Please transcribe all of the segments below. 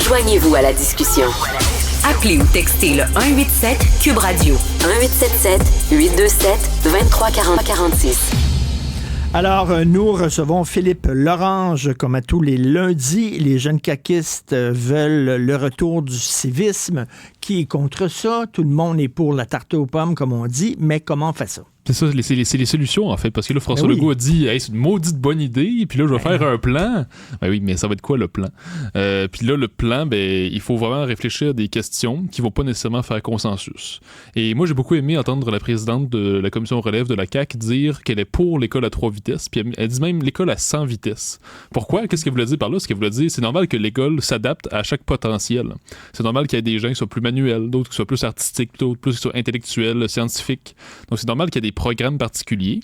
Joignez-vous à la discussion. Appelez ou textez le 187 Cube Radio 1877-827-2346. Alors, nous recevons Philippe Lorange, comme à tous les lundis. Les jeunes caquistes veulent le retour du civisme. Qui est contre ça? Tout le monde est pour la tarte aux pommes, comme on dit, mais comment on fait ça? C'est ça, c'est les solutions, en fait. Parce que là, François Legault a dit hey, c'est une maudite bonne idée, puis là, je vais faire un plan. Ben oui, mais ça va être quoi, le plan? Puis là, le plan, il faut vraiment réfléchir à des questions qui vont pas nécessairement faire consensus. Et moi, j'ai beaucoup aimé entendre la présidente de la commission relève de la CAQ dire qu'elle est pour l'école à 3 vitesses, puis elle dit même l'école à 100 vitesses. Pourquoi? Qu'est-ce qu'elle voulait dire par là? Ce qu'elle voulait dire, c'est normal que l'école s'adapte à chaque potentiel. C'est normal qu'il y ait des gens qui soient plus manuels, d'autres qui soient plus artistiques, d'autres plus qui soient intellectuels, scientifiques. Donc, c'est normal qu'il y ait des programmes particuliers,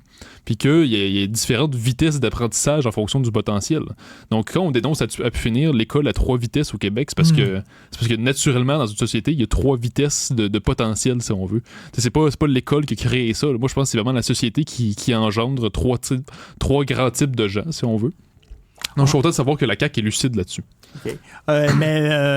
puis qu'il y ait différentes vitesses d'apprentissage en fonction du potentiel. Donc, quand on dénonce à pu finir l'école à 3 vitesses au Québec, c'est parce que naturellement, dans une société, il y a 3 vitesses de potentiel, si on veut. C'est pas l'école qui a créé ça. Moi, je pense que c'est vraiment la société qui engendre 3 grands types de gens, si on veut. Donc, je suis content de savoir que la CAQ est lucide là-dessus. Okay.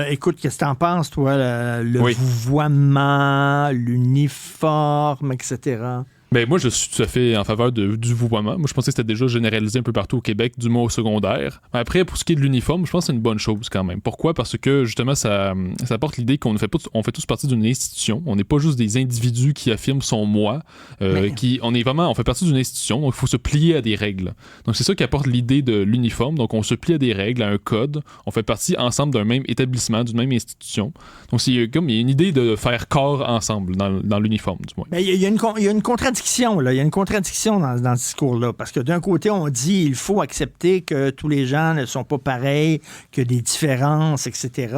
Écoute, qu'est-ce que t'en penses, toi, le vouvoiement, l'uniforme, etc.? Ben moi, je suis tout à fait en faveur du vouvoiement. Moi, je pensais que c'était déjà généralisé un peu partout au Québec, du moins au secondaire. Après, pour ce qui est de l'uniforme, je pense que c'est une bonne chose quand même. Pourquoi? Parce que, justement, ça apporte l'idée qu'on fait tous partie d'une institution. On n'est pas juste des individus qui affirment son moi. On fait partie d'une institution, donc il faut se plier à des règles. Donc, c'est ça qui apporte l'idée de l'uniforme. Donc, on se plie à des règles, à un code. On fait partie ensemble d'un même établissement, d'une même institution. Donc, il y a une idée de faire corps ensemble dans l'uniforme, du moins. Ben, il y a une contradiction. Il y a une contradiction dans ce discours-là, parce que d'un côté, on dit il faut accepter que tous les gens ne sont pas pareils, qu'il y a des différences, etc.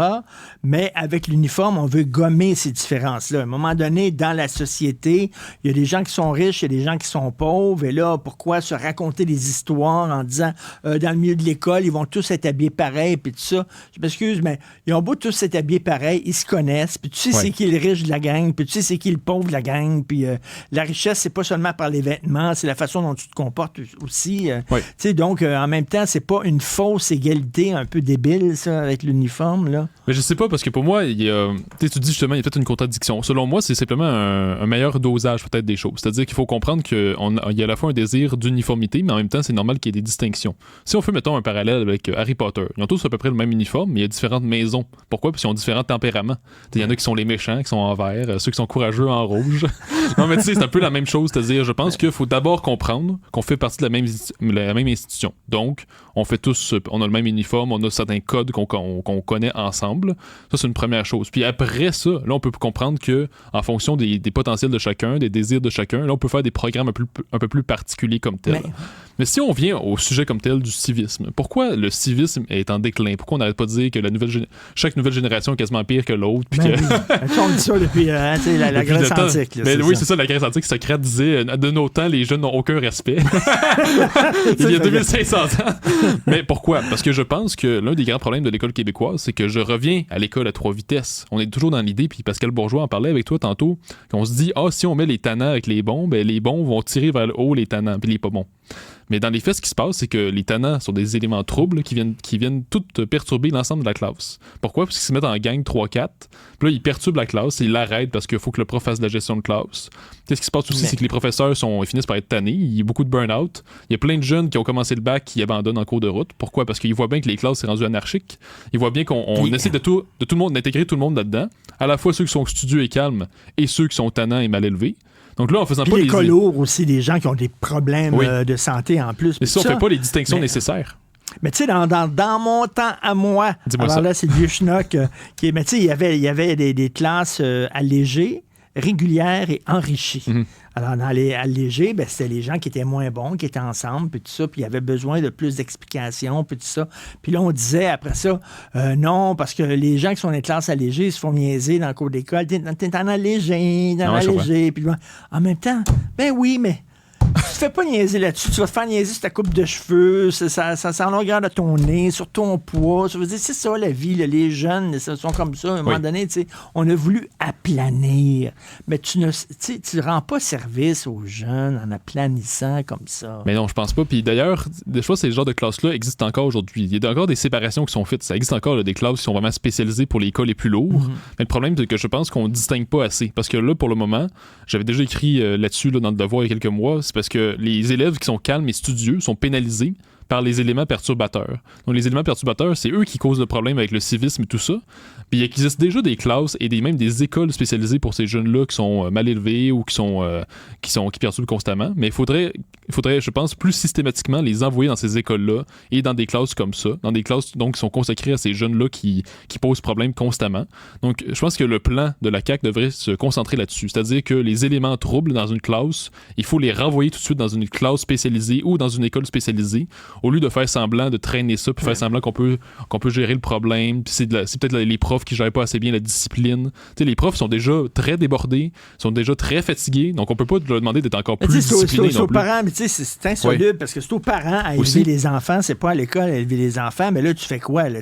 Mais avec l'uniforme, on veut gommer ces différences-là. À un moment donné, dans la société, il y a des gens qui sont riches, il y a des gens qui sont pauvres, et là, pourquoi se raconter des histoires en disant dans le milieu de l'école, ils vont tous être habillés pareil, puis tout ça. Je m'excuse, mais ils ont beau tous être habillés pareil, ils se connaissent, puis tu sais c'est qui le riche de la gang, puis tu sais c'est qui le pauvre de la gang, puis la richesse, c'est pas seulement par les vêtements, c'est la façon dont tu te comportes aussi. Donc, en même temps, c'est pas une fausse égalité un peu débile, ça, avec l'uniforme, là? Mais je sais pas, parce que pour moi, tu dis justement, il y a peut-être une contradiction. Selon moi, c'est simplement un meilleur dosage peut-être des choses. C'est-à-dire qu'il faut comprendre qu'il y a à la fois un désir d'uniformité, mais en même temps, c'est normal qu'il y ait des distinctions. Si on fait, mettons, un parallèle avec Harry Potter, ils ont tous à peu près le même uniforme, mais il y a différentes maisons. Pourquoi? Parce qu'ils ont différents tempéraments. Il y en a qui sont les méchants, qui sont en vert, ceux qui sont courageux en rouge. Non, mais tu sais, c'est un peu la même chose. C'est-à-dire, je pense qu'il faut d'abord comprendre qu'on fait partie de la même institution. Donc, on a le même uniforme, on a certains codes qu'on connaît ensemble. Ça, c'est une première chose. Puis après ça, là, on peut comprendre que en fonction des potentiels de chacun, des désirs de chacun, là, on peut faire des programmes un peu plus particuliers comme tel. Mais si on vient au sujet comme tel du civisme, pourquoi le civisme est en déclin? Pourquoi on n'arrête pas de dire que chaque nouvelle génération est quasiment pire que l'autre? On dit ça depuis la Grèce antique. Là, oui, c'est ça, la Grèce antique. Socrate disait de nos temps, les jeunes n'ont aucun respect. Il y a 2500 ans. Mais pourquoi? Parce que je pense que l'un des grands problèmes de l'école québécoise, c'est que je reviens à l'école à 3 vitesses. On est toujours dans l'idée, puis Pascal Bourgeois en parlait avec toi tantôt, qu'on se dit, si on met les tannants avec les bons, les bons vont tirer vers le haut les tannants, puis les pas bons. Mais dans les faits, ce qui se passe, c'est que les tannants sont des éléments troubles qui viennent tout perturber l'ensemble de la classe. Pourquoi? Parce qu'ils se mettent en gang 3-4, puis là, ils perturbent la classe, ils l'arrêtent parce qu'il faut que le prof fasse de la gestion de classe. Qu'est-ce qui se passe aussi, c'est que les professeurs ils finissent par être tannés, il y a beaucoup de burn-out. Il y a plein de jeunes qui ont commencé le bac qui abandonnent en cours de route. Pourquoi? Parce qu'ils voient bien que les classes, c'est rendu anarchique. Ils voient bien qu'on essaie de tout le monde, d'intégrer tout le monde là-dedans, à la fois ceux qui sont studieux et calmes et ceux qui sont tannants et mal élevés. Donc là, en faisant pas les colours aussi, des gens qui ont des problèmes de santé en plus. Mais ça, on fait pas les distinctions nécessaires. Mais tu sais, dans mon temps à moi, alors ça. Là, c'est le vieux schnock mais tu sais, il y avait des classes allégées, régulières et enrichies. Mm-hmm. Alors, dans les allégés, c'était les gens qui étaient moins bons, qui étaient ensemble, puis tout ça, puis il y avait besoin de plus d'explications, puis tout ça. Puis là, on disait après ça, non, parce que les gens qui sont dans les classes allégées, ils se font niaiser dans le cours d'école. T'es en allégé, puis en même temps, oui, mais Tu te fais pas niaiser là-dessus. Tu vas te faire niaiser sur ta coupe de cheveux, ça en longueur de ton nez, sur ton poids. Je veux dire, c'est ça la vie. Là. Les jeunes, ils sont comme ça. À un moment donné, on a voulu aplanir. Mais tu rends pas service aux jeunes en aplanissant comme ça. Mais non, je pense pas. Puis d'ailleurs, des fois, ces genres de classes-là existent encore aujourd'hui. Il y a encore des séparations qui sont faites. Ça existe encore là, des classes qui sont vraiment spécialisées pour les cas les plus lourds. Mais le problème, c'est que je pense qu'on distingue pas assez. Parce que là, pour le moment, j'avais déjà écrit là-dessus dans le devoir il y a quelques mois, c'est parce que les élèves qui sont calmes et studieux sont pénalisés par les éléments perturbateurs. Donc, les éléments perturbateurs, c'est eux qui causent le problème avec le civisme et tout ça. Puis, il existe déjà des classes et même des écoles spécialisées pour ces jeunes-là qui sont mal élevés ou qui perturbent constamment. Mais il faudrait, je pense, plus systématiquement les envoyer dans ces écoles-là et dans des classes comme ça, dans des classes donc qui sont consacrées à ces jeunes-là qui posent problème constamment. Donc, je pense que le plan de la CAQ devrait se concentrer là-dessus. C'est-à-dire que les éléments troubles dans une classe, il faut les renvoyer tout de suite dans une classe spécialisée ou dans une école spécialisée, au lieu de faire semblant de traîner ça, puis faire semblant qu'on peut gérer le problème, puis c'est peut-être les profs qui gèrent pas assez bien la discipline. T'sais, les profs sont déjà très débordés, sont déjà très fatigués, donc on peut pas leur demander d'être encore plus disciplinés. C'est aux parents, mais c'est insoluble, parce que c'est aux parents à élever les enfants, c'est pas à l'école à élever les enfants, mais là, tu fais quoi? Là?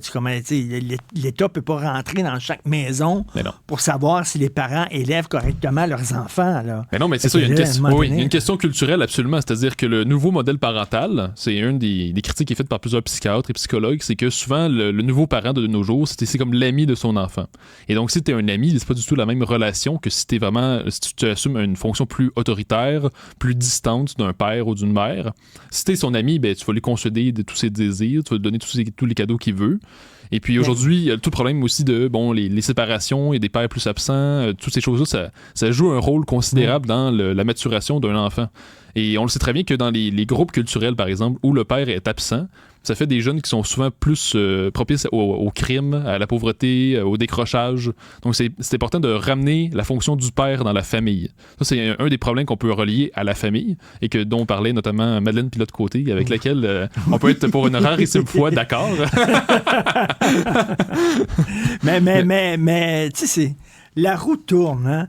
L'État peut pas rentrer dans chaque maison pour savoir si les parents élèvent correctement leurs enfants. Là. Mais non, mais c'est ça, il y a une question culturelle absolument, c'est-à-dire que le nouveau modèle parental, c'est une des critiques qui est faite par plusieurs psychiatres et psychologues, c'est que souvent, le nouveau parent de nos jours, c'est comme l'ami de son enfant. Et donc, si t'es un ami, c'est pas du tout la même relation que si tu assumes une fonction plus autoritaire, plus distante d'un père ou d'une mère. Si t'es son ami, ben, tu vas lui concéder de tous ses désirs, tu vas lui donner tous les cadeaux qu'il veut. Et puis aujourd'hui, il y a tout le problème aussi de les séparations et des pères plus absents, toutes ces choses-là, ça joue un rôle considérable dans la maturation d'un enfant. Et on le sait très bien que dans les groupes culturels, par exemple, où le père est absent, ça fait des jeunes qui sont souvent plus propices au crime, à la pauvreté, au décrochage. Donc c'est important de ramener la fonction du père dans la famille. Ça, c'est un des problèmes qu'on peut relier à la famille et dont parlait notamment Madeleine Pilote-Côté, avec laquelle on peut être pour une rarissime fois d'accord. mais tu sais, c'est... La roue tourne, hein?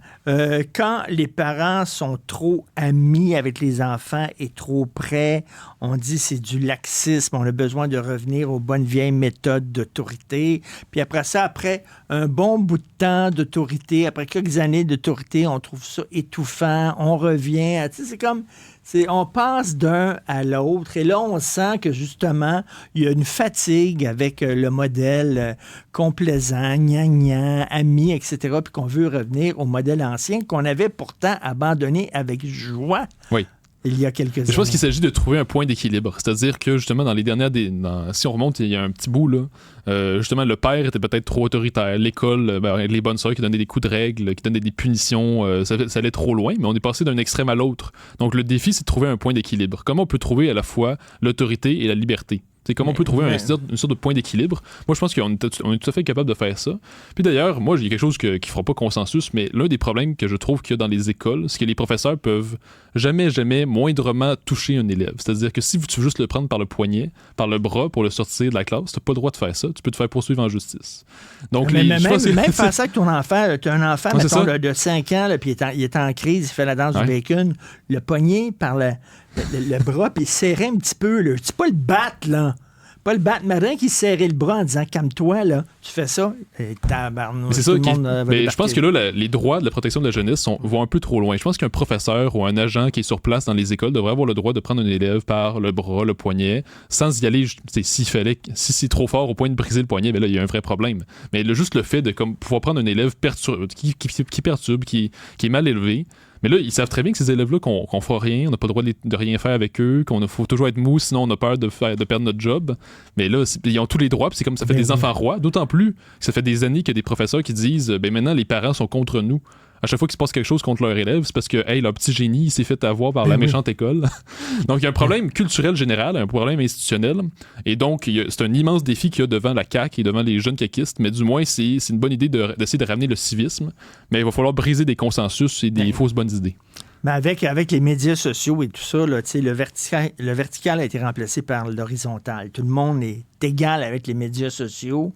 Quand les parents sont trop amis avec les enfants et trop près, on dit c'est du laxisme, on a besoin de revenir aux bonnes vieilles méthodes d'autorité. Puis après ça, après un bon bout de temps d'autorité, après quelques années d'autorité, on trouve ça étouffant, on revient. Tu sais, c'est comme... on passe d'un à l'autre et là, on sent que justement, il y a une fatigue avec le modèle complaisant, gnangnan, ami, etc., puis qu'on veut revenir au modèle ancien qu'on avait pourtant abandonné avec joie. Oui. Il y a quelques années. Je pense qu'il s'agit de trouver un point d'équilibre. C'est-à-dire que, justement, dans les dernières... si on remonte, il y a un petit bout, là, justement, le père était peut-être trop autoritaire. L'école, les bonnes sœurs qui donnaient des coups de règle, qui donnaient des punitions, ça allait trop loin, mais on est passé d'un extrême à l'autre. Donc, le défi, c'est de trouver un point d'équilibre. Comment on peut trouver à la fois l'autorité et la liberté? C'est comment on peut trouver une sorte de point d'équilibre. Moi, je pense qu'on est tout à fait capable de faire ça. Puis d'ailleurs, moi, il y a quelque chose qui ne fera pas consensus, mais l'un des problèmes que je trouve qu'il y a dans les écoles, c'est que les professeurs peuvent jamais moindrement toucher un élève. C'est-à-dire que si tu veux juste le prendre par le poignet, par le bras pour le sortir de la classe, tu n'as pas le droit de faire ça. Tu peux te faire poursuivre en justice. Donc, même faire ça avec ton enfant, tu as un enfant mettons, de 5 ans, là, puis il est en crise, il fait la danse du bacon, le poignet par le bras, puis il serrait un petit peu. Là. C'est pas le battre, là. Pas le battre. Marin qui serrait le bras en disant « Calme-toi, là. Tu fais ça. » C'est ça. Mais je pense que là, les droits de la protection de la jeunesse vont un peu trop loin. Je pense qu'un professeur ou un agent qui est sur place dans les écoles devrait avoir le droit de prendre un élève par le bras, le poignet, sans y aller. Si c'est trop fort au point de briser le poignet, ben là, il y a un vrai problème. Mais juste le fait de pouvoir prendre un élève qui perturbe, qui est mal élevé. Mais là, ils savent très bien que ces élèves-là, qu'on fera rien, on n'a pas le droit de rien faire avec eux, faut toujours être mou, sinon on a peur de perdre notre job. Mais là, ils ont tous les droits, puis c'est comme ça fait des enfants rois. D'autant plus que ça fait des années qu'il y a des professeurs qui disent maintenant, les parents sont contre nous. À chaque fois qu'il se passe quelque chose contre leur élève, c'est parce que leur petit génie, il s'est fait avoir par la méchante école. Donc, il y a un problème culturel général, un problème institutionnel. Et donc, c'est un immense défi qu'il y a devant la CAQ et devant les jeunes caquistes. Mais du moins, c'est une bonne idée d'essayer de ramener le civisme. Mais il va falloir briser des consensus et des fausses bonnes idées. Mais avec les médias sociaux et tout ça, là, le vertical a été remplacé par l'horizontal. Tout le monde est égal avec les médias sociaux.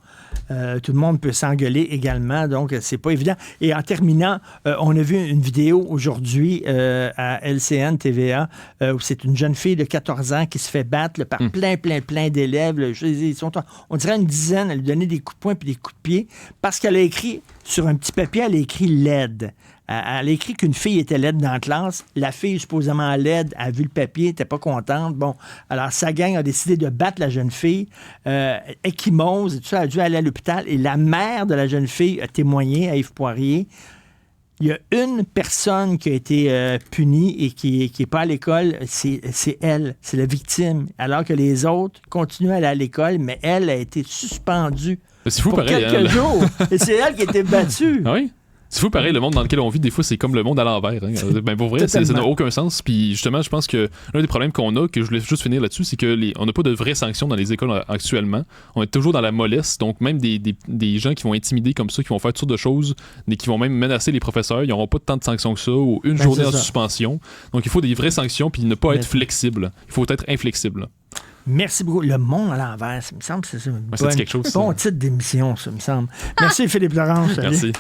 Tout le monde peut s'engueuler également, donc c'est pas évident. Et en terminant, on a vu une vidéo aujourd'hui à LCN TVA où c'est une jeune fille de 14 ans qui se fait battre là, par plein d'élèves. Là. On dirait une dizaine. Elle lui donnait des coups de poing puis des coups de pied parce qu'elle a écrit sur un petit papier, elle a écrit laide. Elle a écrit qu'une fille était laide dans la classe. La fille, supposément laide, a vu le papier, n'était pas contente. Bon, alors sa gang a décidé de battre la jeune fille. Échymose et tout ça, elle a dû aller à l'hôpital. Et la mère de la jeune fille a témoigné à Yves Poirier. Il y a une personne qui a été punie et qui n'est pas à l'école, c'est elle, c'est la victime. Alors que les autres continuent à aller à l'école, mais elle a été suspendue pour quelques jours. Et c'est elle qui a été battue. Ah oui? C'est fou, pareil, le monde dans lequel on vit, des fois, c'est comme le monde à l'envers. Hein. Ben, pour vrai, ça n'a aucun sens. Puis justement, je pense que l'un des problèmes qu'on a, que je voulais juste finir là-dessus, c'est qu'on n'a pas de vraies sanctions dans les écoles actuellement. On est toujours dans la mollesse. Donc, même des gens qui vont intimider comme ça, qui vont faire toutes sortes de choses, mais qui vont même menacer les professeurs, ils n'auront pas tant de sanctions que ça, ou une journée en suspension. Donc, il faut des vraies sanctions, puis ne pas être flexible. Il faut être inflexible. Merci beaucoup. Le monde à l'envers, ça me semble que c'est ça. C'est quelque chose. Bon titre d'émission, ça me semble. Merci Philippe Laurent. Merci.